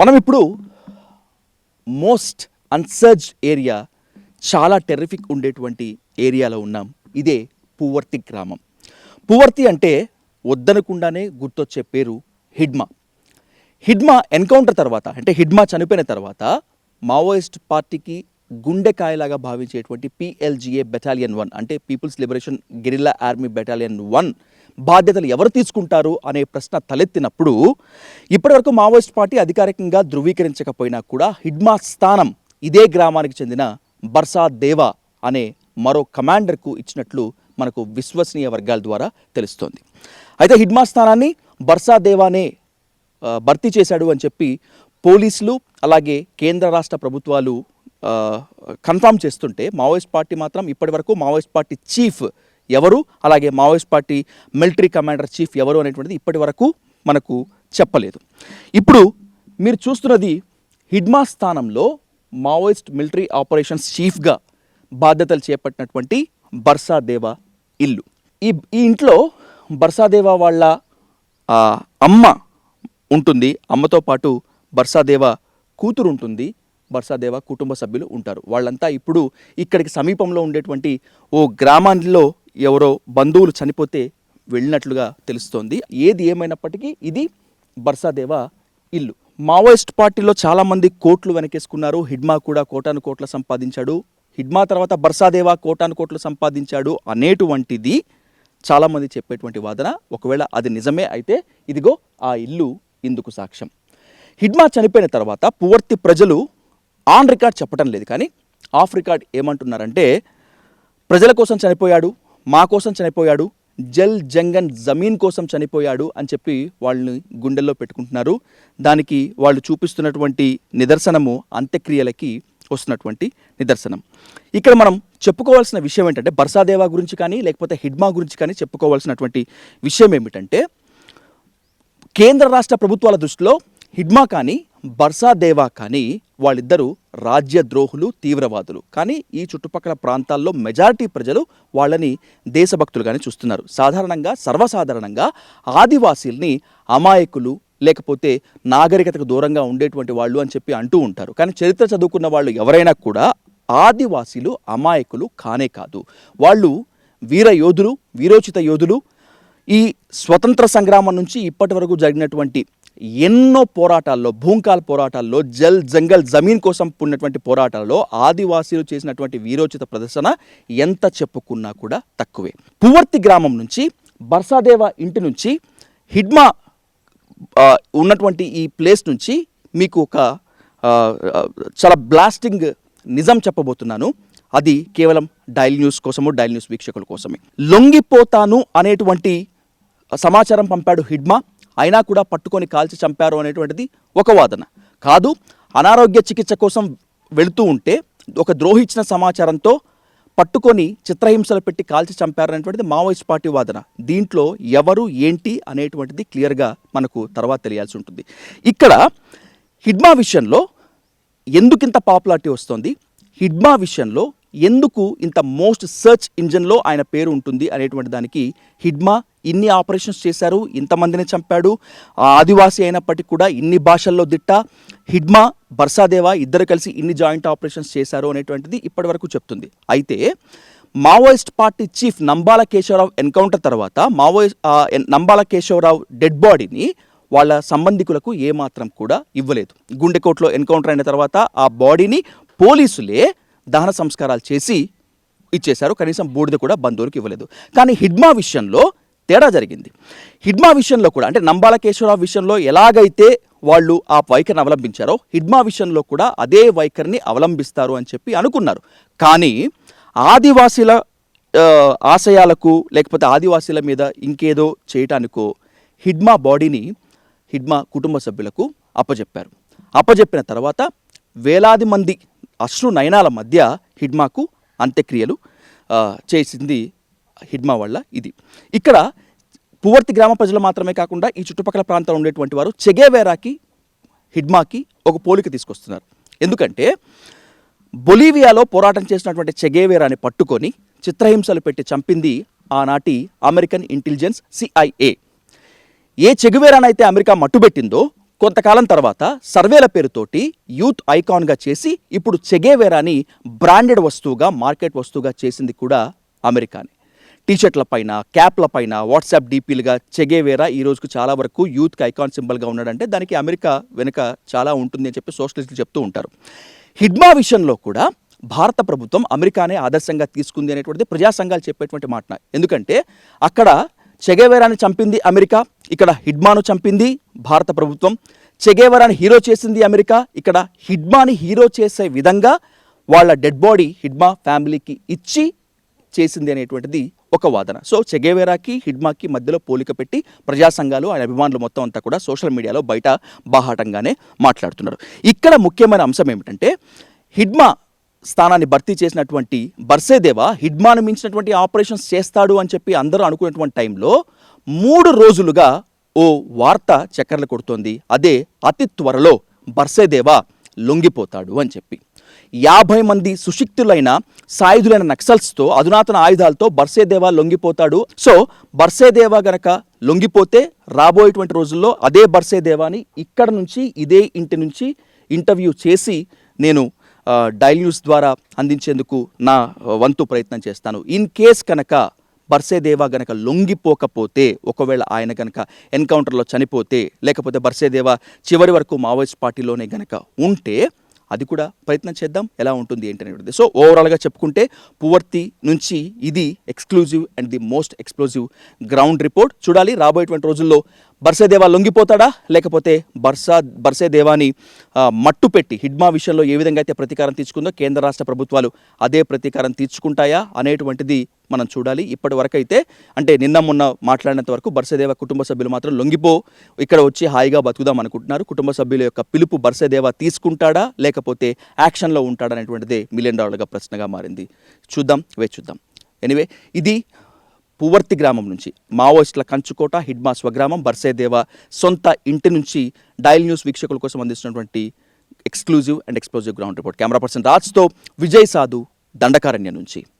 మనం ఇప్పుడు most అన్సర్జ్డ్ area, చాలా టెర్రిఫిక్ ఉండేటువంటి ఏరియాలో ఉన్నాం. ఇదే పూవర్తి గ్రామం. పూవర్తి అంటే వద్దనకుండానే గుర్తొచ్చే పేరు హిడ్మా. హిడ్మా ఎన్కౌంటర్ తర్వాత, అంటే హిడ్మా చనిపోయిన తర్వాత మావోయిస్ట్ పార్టీకి గుండెకాయలాగా భావించేటువంటి PLGA బెటాలియన్ 1, అంటే people's liberation guerrilla army battalion 1 బాధ్యతలు ఎవరు తీసుకుంటారు అనే ప్రశ్న తలెత్తినప్పుడు, ఇప్పటివరకు మావోయిస్ట్ పార్టీ అధికారికంగా ధృవీకరించకపోయినా కూడా హిడ్మా స్థానం ఇదే గ్రామానికి చెందిన బర్సా దేవా అనే మరో కమాండర్కు ఇచ్చినట్లు మనకు విశ్వసనీయ వర్గాల ద్వారా తెలుస్తోంది. అయితే హిడ్మా స్థానాన్ని బర్సా దేవానే భర్తీ చేశాడు అని చెప్పి పోలీసులు అలాగే కేంద్ర రాష్ట్ర ప్రభుత్వాలు కన్ఫర్మ్ చేస్తుంటే, మావోయిస్ట్ పార్టీ మాత్రం ఇప్పటివరకు మావోయిస్ట్ పార్టీ చీఫ్ ఎవరు, అలాగే Maoist party military commander chief ఎవరు అనేటువంటిది ఇప్పటి వరకు మనకు చెప్పలేదు. ఇప్పుడు మీరు చూస్తున్నది హిడ్మా స్థానంలో మావోయిస్ట్ మిలిటరీ ఆపరేషన్స్ చీఫ్గా బాధ్యతలు చేపట్టినటువంటి బర్సా దేవా ఇల్లు. ఈ ఇంట్లో బర్సా దేవా వాళ్ళ అమ్మ ఉంటుంది, అమ్మతో పాటు బర్సా దేవా కూతురు ఉంటుంది, బర్సా దేవా కుటుంబ సభ్యులు ఉంటారు. వాళ్ళంతా ఇప్పుడు ఇక్కడికి సమీపంలో ఉండేటువంటి ఓ గ్రామాల్లో ఎవరో బంధువులు చనిపోతే వెళ్ళినట్లుగా తెలుస్తోంది. ఏది ఏమైనప్పటికీ ఇది బర్సా దేవా ఇల్లు. మావోయిస్ట్ పార్టీలో చాలామంది కోట్లు వెనకేసుకున్నారు. హిడ్మా కూడా కోటాను కోట్ల సంపాదించాడు, హిడ్మా తర్వాత బర్సా దేవా కోటాను కోట్లు సంపాదించాడు అనేటువంటిది చాలామంది చెప్పేటువంటి వాదన. ఒకవేళ అది నిజమే అయితే ఇదిగో ఆ ఇల్లు ఇందుకు సాక్ష్యం. హిడ్మా చనిపోయిన తర్వాత పూవర్తి ప్రజలు ఆన్ రికార్డ్ చెప్పడం లేదు, కానీ ఆఫ్ రికార్డ్ ఏమంటున్నారంటే, ప్రజల కోసం చనిపోయాడు, మా కోసం చనిపోయాడు, జల్ జంగన్ జమీన్ కోసం చనిపోయాడు అని చెప్పి వాళ్ళని గుండెల్లో పెట్టుకుంటున్నారు. దానికి వాళ్ళు చూపిస్తున్నటువంటి నిదర్శనము అంత్యక్రియలకి వస్తున్నటువంటి నిదర్శనం. ఇక్కడ మనం చెప్పుకోవాల్సిన విషయం ఏంటంటే, బర్సాదేవా గురించి కానీ లేకపోతే హిడ్మా గురించి కానీ చెప్పుకోవాల్సినటువంటి విషయం ఏమిటంటే, కేంద్ర రాష్ట్ర ప్రభుత్వాల దృష్టిలో హిడ్మా కానీ బర్సా దేవా కానీ వాళ్ళిద్దరూ రాజ్యద్రోహులు, తీవ్రవాదులు. కానీ ఈ చుట్టుపక్కల ప్రాంతాల్లో మెజారిటీ ప్రజలు వాళ్ళని దేశభక్తులుగానే చూస్తున్నారు. సర్వసాధారణంగా ఆదివాసీల్ని అమాయకులు, లేకపోతే నాగరికతకు దూరంగా ఉండేటువంటి వాళ్ళు అని చెప్పి అంటూ ఉంటారు. కానీ చరిత్ర చదువుకున్న వాళ్ళు ఎవరైనా కూడా ఆదివాసీలు అమాయకులు కానే కాదు. వాళ్ళు వీర యోధులు, వీరోచిత యోధులు. ఈ స్వతంత్ర సంగ్రామం నుంచి ఇప్పటి వరకు జరిగినటువంటి ఎన్నో పోరాటాల్లో, భూంకాల్ పోరాటాల్లో, జల్ జంగల్ జమీన్ కోసం ఉన్నటువంటి పోరాటాల్లో ఆదివాసీలు చేసినటువంటి వీరోచిత ప్రదర్శన ఎంత చెప్పుకున్నా కూడా తక్కువే. పూవర్తి గ్రామం నుంచి, బర్సాదేవా ఇంటి నుంచి, హిడ్మా ఉన్నటువంటి ఈ ప్లేస్ నుంచి మీకు ఒక చాలా బ్లాస్టింగ్ నిజం చెప్పబోతున్నాను. అది కేవలం డైల్ న్యూస్ కోసము, డైల్ న్యూస్ వీక్షకుల కోసమే. లొంగిపోతాను అనేటువంటి సమాచారం పంపాడు హిడ్మా, అయినా కూడా పట్టుకొని కాల్చి చంపారు అనేటువంటిది ఒక వాదన. కాదు, అనారోగ్య చికిత్స కోసం వెళుతూ ఉంటే ఒక ద్రోహి ఇచ్చిన సమాచారంతో పట్టుకొని చిత్రహింసలు పెట్టి కాల్చి చంపారు అనేటువంటిది మావోయిస్ట్ పార్టీ వాదన. దీంట్లో ఎవరు ఏంటి అనేటువంటిది క్లియర్గా మనకు తర్వాత తెలియాల్సి ఉంటుంది. ఇక్కడ హిడ్మా విషయంలో ఎందుకు ఇంత పాపులారిటీ వస్తుంది, హిడ్మా విషయంలో ఎందుకు ఇంత మోస్ట్ సెర్చ్ ఇంజన్లో ఆయన పేరు ఉంటుంది అనేటువంటి దానికి, హిడ్మా ఇన్ని ఆపరేషన్స్ చేశారు, ఇంతమందిని చంపాడు, ఆదివాసీ అయినప్పటికీ కూడా ఇన్ని భాషల్లో దిట్ట, హిడ్మా బర్సాదేవా ఇద్దరు కలిసి ఇన్ని జాయింట్ ఆపరేషన్స్ చేశారు అనేటువంటిది ఇప్పటివరకు చెప్తుంది. అయితే Maoist party chief Nambala Keshava Rao encounter తర్వాత నంబాల కేశవరావు డెడ్ బాడీని వాళ్ళ సంబంధికులకు ఏమాత్రం కూడా ఇవ్వలేదు. గుండెకోట్లో ఎన్కౌంటర్ అయిన తర్వాత ఆ బాడీని పోలీసులే దహన సంస్కారాలు చేసి ఇచ్చేశారు. కనీసం బూడిద కూడా బంధువులకు ఇవ్వలేదు. కానీ హిడ్మా విషయంలో తేడా జరిగింది. హిడ్మా విషయంలో కూడా, అంటే నంబాల కేశవరావు విషయంలో ఎలాగైతే వాళ్ళు ఆ వైఖరిని అవలంబించారో, హిడ్మా విషయంలో కూడా అదే వైఖరిని అవలంబిస్తారు అని చెప్పి అనుకున్నారు. కానీ ఆదివాసీల ఆశయాలకు, లేకపోతే ఆదివాసీల మీద ఇంకేదో చేయటానికో హిడ్మా బాడీని హిడ్మా కుటుంబ సభ్యులకు అప్పచెప్పారు. అప్పచెప్పిన తర్వాత వేలాది మంది అశ్రు నయనాల మధ్య హిడ్మాకు అంత్యక్రియలు చేసింది హిడ్మా వల్ల. ఇది ఇక్కడ పూవర్తి గ్రామ ప్రజలు మాత్రమే కాకుండా ఈ చుట్టుపక్కల ప్రాంతాల్లో ఉండేటువంటి వారు చెగేవేరాకి, హిడ్మాకి ఒక పోలిక తీసుకొస్తున్నారు. ఎందుకంటే బొలీవియాలో పోరాటం చేసినటువంటి చెగేవేరాని పట్టుకొని చిత్రహింసలు పెట్టి చంపింది ఆనాటి అమెరికన్ ఇంటెలిజెన్స్ CIA. ఏ చెగువేరానైతే అమెరికా మట్టుబెట్టిందో కొంతకాలం తర్వాత సర్వేల పేరుతోటి యూత్ ఐకాన్గా చేసి ఇప్పుడు చెగేవేరాని బ్రాండెడ్ వస్తువుగా మార్కెట్ వస్తువుగా చేసింది కూడా అమెరికానే. టీషర్ట్ల పైన, క్యాప్ల పైన, వాట్సాప్ డీపీలుగా చెగేవేరా ఈ రోజుకు చాలా వరకు యూత్కి ఐకాన్ సింబల్గా ఉన్నాడంటే దానికి అమెరికా వెనుక చాలా ఉంటుంది అని చెప్పి సోషలిస్టులు చెప్తూ ఉంటారు. హిడ్మా విషయంలో కూడా భారత ప్రభుత్వం అమెరికానే ఆదర్శంగా తీసుకుంది అనేటువంటిది ప్రజా సంఘాలు చెప్పేటువంటి మాట. ఎందుకంటే అక్కడ చెగేవేరాని చంపింది అమెరికా, ఇక్కడ హిడ్మాను చంపింది భారత ప్రభుత్వం. చెగేవేరాని హీరో చేసింది అమెరికా, ఇక్కడ హిడ్మాని హీరో చేసే విధంగా వాళ్ళ డెడ్ బాడీ హిడ్మా ఫ్యామిలీకి ఇచ్చి చేసింది అనేటువంటిది ఒక వాదన. సో చెగేవేరాకి హిడ్మాకి మధ్యలో పోలిక పెట్టి ప్రజా సంఘాలు ఆయన అభిమానులు మొత్తం అంతా కూడా సోషల్ మీడియాలో బయట బాహాటంగానే మాట్లాడుతున్నారు. ఇక్కడ ముఖ్యమైన అంశం ఏమిటంటే హిడ్మా స్థానాన్ని భర్తీ చేసినటువంటి బర్సేదేవా హిడ్మాను మించినటువంటి ఆపరేషన్స్ చేస్తాడు అని చెప్పి అందరూ అనుకునేటువంటి టైంలో 3 రోజులుగా ఓ వార్త చక్కర్లు కొడుతోంది. అదే అతి త్వరలో బర్సేదేవా లొంగిపోతాడు అని చెప్పి. 50 మంది సుశిక్తులైన సాయుధులైన నక్సల్స్తో అధునాతన ఆయుధాలతో బర్సేదేవా లొంగిపోతాడు. సో బర్సేదేవా గనక లొంగిపోతే రాబోయేటువంటి రోజుల్లో అదే బర్సేదేవాని ఇక్కడ నుంచి ఇదే ఇంటి నుంచి ఇంటర్వ్యూ చేసి నేను డైలీ న్యూస్ ద్వారా అందించేందుకు నా వంతు ప్రయత్నం చేస్తాను. ఇన్ కేస్ కనుక బర్సేదేవా గనక లొంగిపోకపోతే, ఒకవేళ ఆయన గనక ఎన్కౌంటర్లో చనిపోతే, లేకపోతే బర్సేదేవా చివరి వరకు మావోయిస్ట్ పార్టీలోనే గనక ఉంటే అది కూడా ప్రయత్నం చేద్దాం ఎలా ఉంటుంది ఏంటి అనేది. సో ఓవరాల్గా చెప్పుకుంటే పువర్తి నుంచి ఇది exclusive and the most explosive ground report. చూడాలి రాబోయేటువంటి రోజుల్లో బర్సేదేవా లొంగిపోతాడా, లేకపోతే బర్సేదేవాని మట్టు పెట్టి హిడ్మా విషయంలో ఏ విధంగా అయితే ప్రతీకారం తీర్చుకుందో కేంద్ర రాష్ట్ర ప్రభుత్వాలు అదే ప్రతీకారం తీర్చుకుంటాయా అనేటువంటిది మనం చూడాలి. ఇప్పటి వరకు అయితే అంటే నిన్న మొన్న మాట్లాడినంత వరకు బర్సేదేవా కుటుంబ సభ్యులు మాత్రం లొంగిపో ఇక్కడ వచ్చి హాయిగా బతుకుదాం అనుకుంటున్నారు. కుటుంబ సభ్యుల యొక్క పిలుపు బర్సేదేవా తీసుకుంటాడా లేకపోతే యాక్షన్లో ఉంటాడా అనేటువంటిదే $1 మిలియన్ ప్రశ్నగా మారింది. చూద్దాం, వేచి చూద్దాం. ఎనీవే ఇది పువర్తి గ్రామం నుంచి మావోయిస్టుల కంచుకోట, హిడ్మా స్వగ్రామం, బర్సేదేవా సొంత ఇంటి నుంచి డైలీ న్యూస్ వీక్షకుల కోసం అందిస్తున్నటువంటి exclusive and explosive ground report. Camera person రాజ్తో విజయ్ సాధు, దండకారణ్యం నుంచి.